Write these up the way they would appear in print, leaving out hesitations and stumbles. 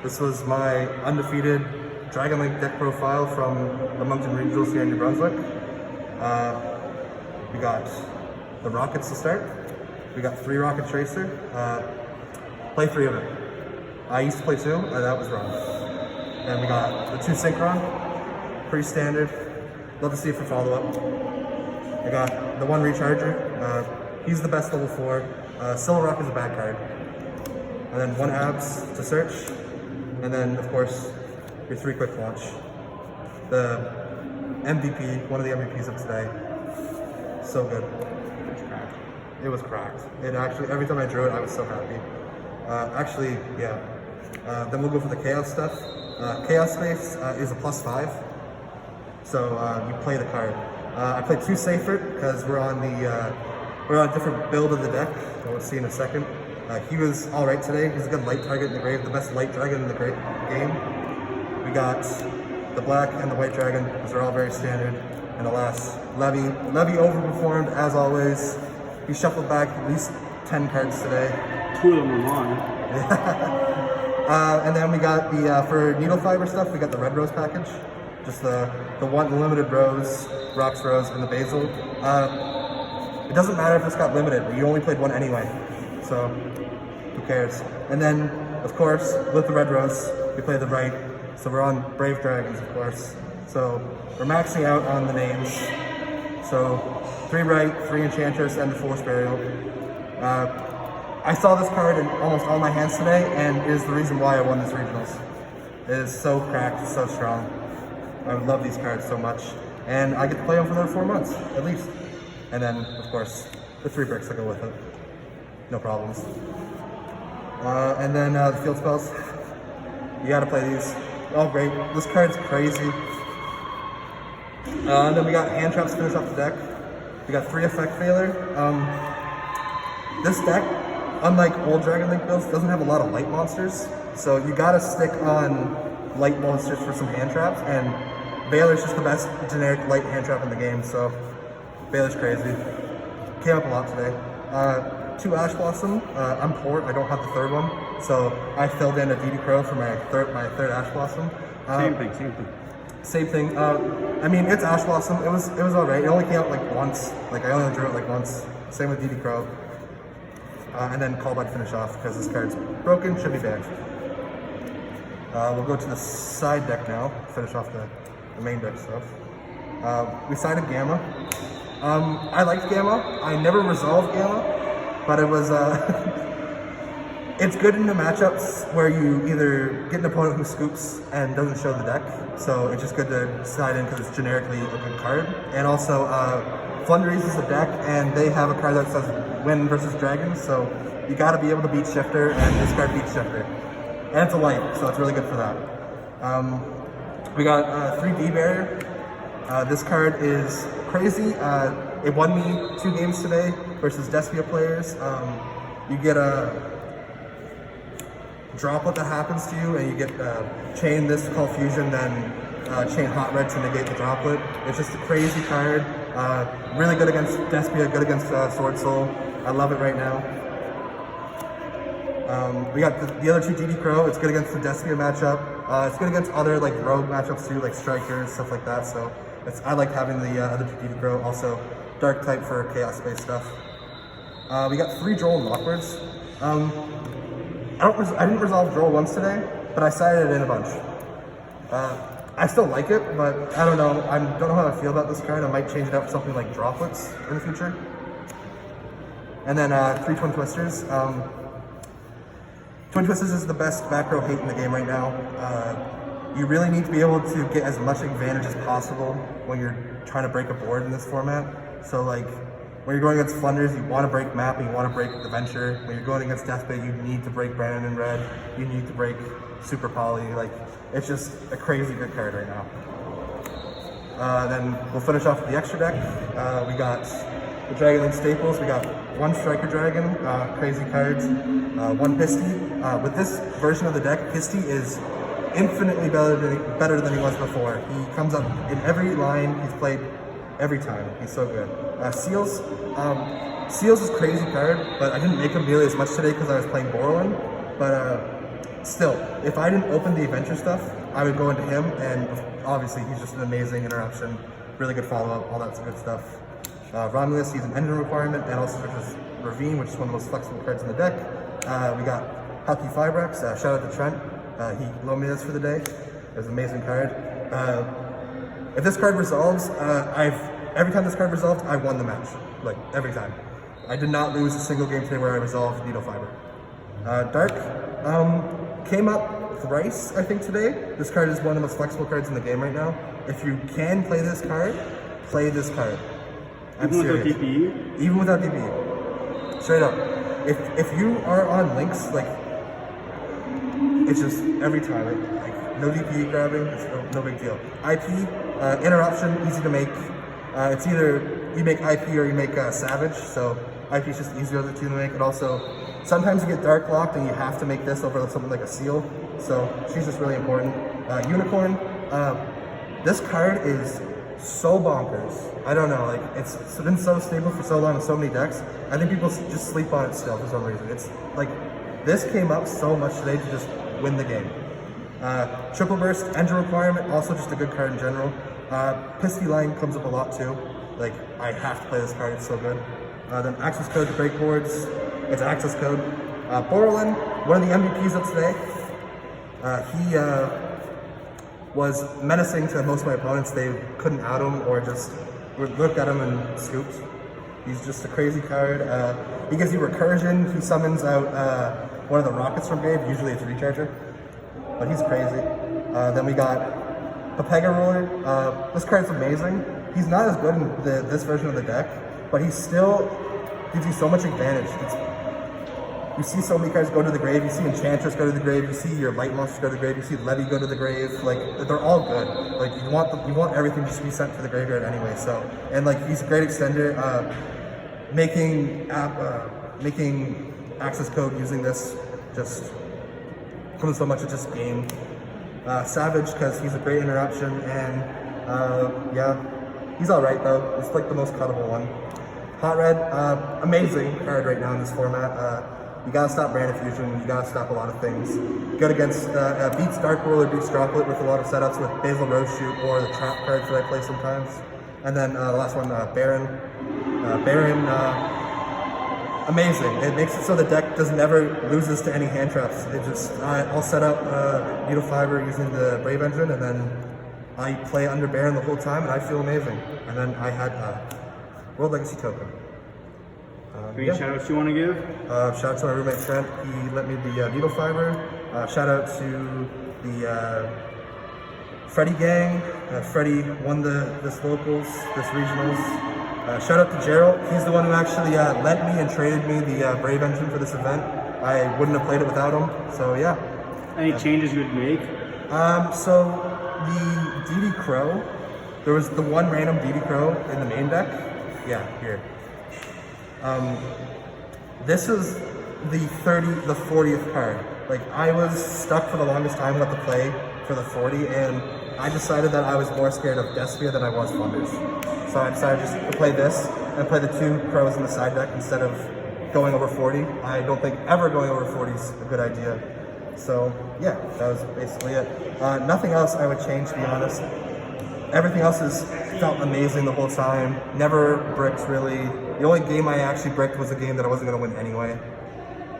This was my undefeated Dlink deck profile from the Moncton regionals here in New Brunswick. We got the Rockets to start. We got 3 Rocket Tracer. Play 3 of it. I used to play 2, that was wrong. And we got the 2 Synchron, pretty standard. Love to see it for follow-up. I got the 1 Recharger. He's the best level 4. Silver Rock is a bad card. And then 1 Abs to search. And then, of course, your 3 Quick Launch. The MVP, one of the MVPs of today. So good. It's cracked. It was cracked. It actually, every time I drew it, I was so happy. Actually, yeah. Then we'll go for the Chaos stuff. Chaos Space is a +5. So you play the card. I played 2 Safer because we're on a different build of the deck. We'll see in a second. He was all right today. He's a good light target in the grave, the best light dragon in the game. We got the black and the white dragon. Those are all very standard. And alas, Levy overperformed as always. He shuffled back at least 10 cards today. 2 of them were mine. And then we got the for needle fiber stuff. We got the red rose package, just the one limited rose, rocks rose, and the basil. It doesn't matter if this got limited. You only played 1 anyway, so who cares? And then, of course, with the red rose, we play the right. So we're on brave dragons, of course. So we're maxing out on the names. So 3 right, 3 enchantress, and the force burial. I saw this card in almost all my hands today, and it is the reason why I won this regionals. It is so cracked, so strong. I love these cards so much, and I get to play them for another 4 months, at least. And then, of course, the 3 bricks that go with it. No problems. And then the field spells. You gotta play these. Oh, great. This card's crazy. And then we got hand traps to finish off the deck. We got 3 effect failure. This deck, unlike old Dlink builds, doesn't have a lot of light monsters. So you gotta stick on light monsters for some hand traps, and Baylor's just the best generic light hand trap in the game, so Baylor's crazy. Came up a lot today. 2 Ash Blossom. I'm poor, I don't have the 3rd one, so I filled in a DD Crow for my third Ash Blossom. Same thing. Same thing. I mean, it's Ash Blossom. It was alright. It only came out like once. Like I only drew it like once. Same with DD Crow. And then Callback to finish off because this card's broken, should be banned. We'll go to the side deck now, finish off the main deck stuff. We sided Gamma. I liked Gamma. I never resolved Gamma, but it was it's good in the matchups where you either get an opponent who scoops and doesn't show the deck, so it's just good to side in because it's generically a good card. And also, Flunderies is a deck, and they have a card that says win versus dragons, so you gotta be able to beat Shifter, and this card beats Shifter. And it's a light, so it's really good for that. We got 3D Barrier. This card is crazy. It won me 2 games today versus Despia players. You get a droplet that happens to you, and you get chain this to call fusion, then chain hot red to negate the droplet. It's just a crazy card. Really good against Despia, good against Sword Soul. I love it right now. We got the other 2 DD Crow. It's good against the Despia matchup. It's good against other like rogue matchups too, like Strikers, stuff like that. So I like having the other 2 DD Crow. Also, Dark type for Chaos Space stuff. We got 3 Droll and Lockwards. I didn't resolve Droll once today, but I sided it in a bunch. I still like it, but I don't know. I don't know how I feel about this card. I might change it up for something like Droplets in the future. And then 3 Twin Twisters. Twin Twisters is the best back row hate in the game right now. You really need to be able to get as much advantage as possible when you're trying to break a board in this format. So like, when you're going against Flunders, you want to break Map and you want to break the Venture. When you're going against Deathbait, you need to break Brandon in red. You need to break Super Poly. Like, it's just a crazy good card right now. Then we'll finish off with the extra deck. We got the Dlink staples. We got 1 Striker Dragon, crazy cards, 1 Pisty. With this version of the deck, Pisty is infinitely better than he was before. He comes up in every line he's played every time. He's so good. Seals. Seals is a crazy card, but I didn't make him nearly as much today because I was playing Borland. But still, if I didn't open the adventure stuff, I would go into him, and obviously he's just an amazing interruption, really good follow-up, all that good stuff. Romulus, he's an engine requirement, and also switches Ravine, which is one of the most flexible cards in the deck. We got Healthy Fibrex, shout out to Trent. He loaned me this for the day. It was an amazing card. If this card resolves, every time this card resolved, I won the match. Like, every time. I did not lose a single game today where I resolved Needle Fiber. Dark came up thrice, I think, today. This card is one of the most flexible cards in the game right now. If you can play this card, play this card. I'm serious. Without DPE? Even without DPE. Straight up. If you are on links, like, it's just every time, like no DPE grabbing, it's no big deal. IP, interruption, easy to make. It's either you make IP or you make Savage, so IP is just easier of the two to make. And also, sometimes you get Dark Locked and you have to make this over something like a Seal, so she's just really important. Unicorn, this card is so bonkers. I don't know, like, it's been so stable for so long in so many decks. I think people just sleep on it still for some reason. It's like, this came up so much today to just win the game. Triple Burst, engine requirement, also just a good card in general. Pisty Line comes up a lot too. Like, I have to play this card, it's so good. Then access code to break boards, it's access code. Borlin, one of the MVPs of today. He was menacing to most of my opponents. They couldn't out him or just looked at him and scooped. He's just a crazy card. He gives you recursion. He summons out one of the rockets from grave. Usually it's a recharger, but he's crazy. Then we got a Pega Ruler. This card's amazing. He's not as good in this version of the deck, but he still gives you so much advantage. You see so many cards go to the grave. You see Enchantress go to the grave. You see your Light Monster go to the grave. You see Levy go to the grave. Like, they're all good. Like, you want everything just to be sent to the graveyard anyway. So, and like, he's a great extender. Making access code using this just comes so much of just game. Savage, because he's a great interruption, and yeah, he's all right though. It's like the most cuttable one. Hot Red, amazing card right now in this format. You gotta stop Brand Fusion, you gotta stop a lot of things. Good against, beats Dark Ruler, beats Droplet with a lot of setups with Basil Rose Shoot or the trap cards that I play sometimes. And then the last one, Baron. Baron, amazing. It makes it so the deck never loses to any hand traps. It just, I'll set up Needle Fiber using the Brave Engine, and then I play under Baron the whole time, and I feel amazing. And then I had World Legacy Token. Any shout-outs you want to give? Shout out to my roommate Trent. He lent me the Needle Fiber. Shout out to the Freddie gang. Freddie won this locals, this regionals. Shout out to Gerald. He's the one who actually lent me and traded me the Brave Engine for this event. I wouldn't have played it without him. So yeah. Any changes you would make? So the DD Crow, there was the one random DD Crow in the main deck. Yeah, here. This is the 40th card. Like, I was stuck for the longest time what to play for the 40, and I decided that I was more scared of Despia than I was Thunders. So I decided just to play this and play the two crows in the side deck instead of going over 40. I don't think ever going over 40 is a good idea. So yeah, that was basically it. Nothing else I would change, to be honest. Everything else has felt amazing the whole time. Never bricked, really. The only game I actually bricked was a game that I wasn't going to win anyway.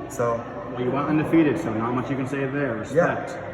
So. Well, you went undefeated, so not much you can say there. Respect. Yeah.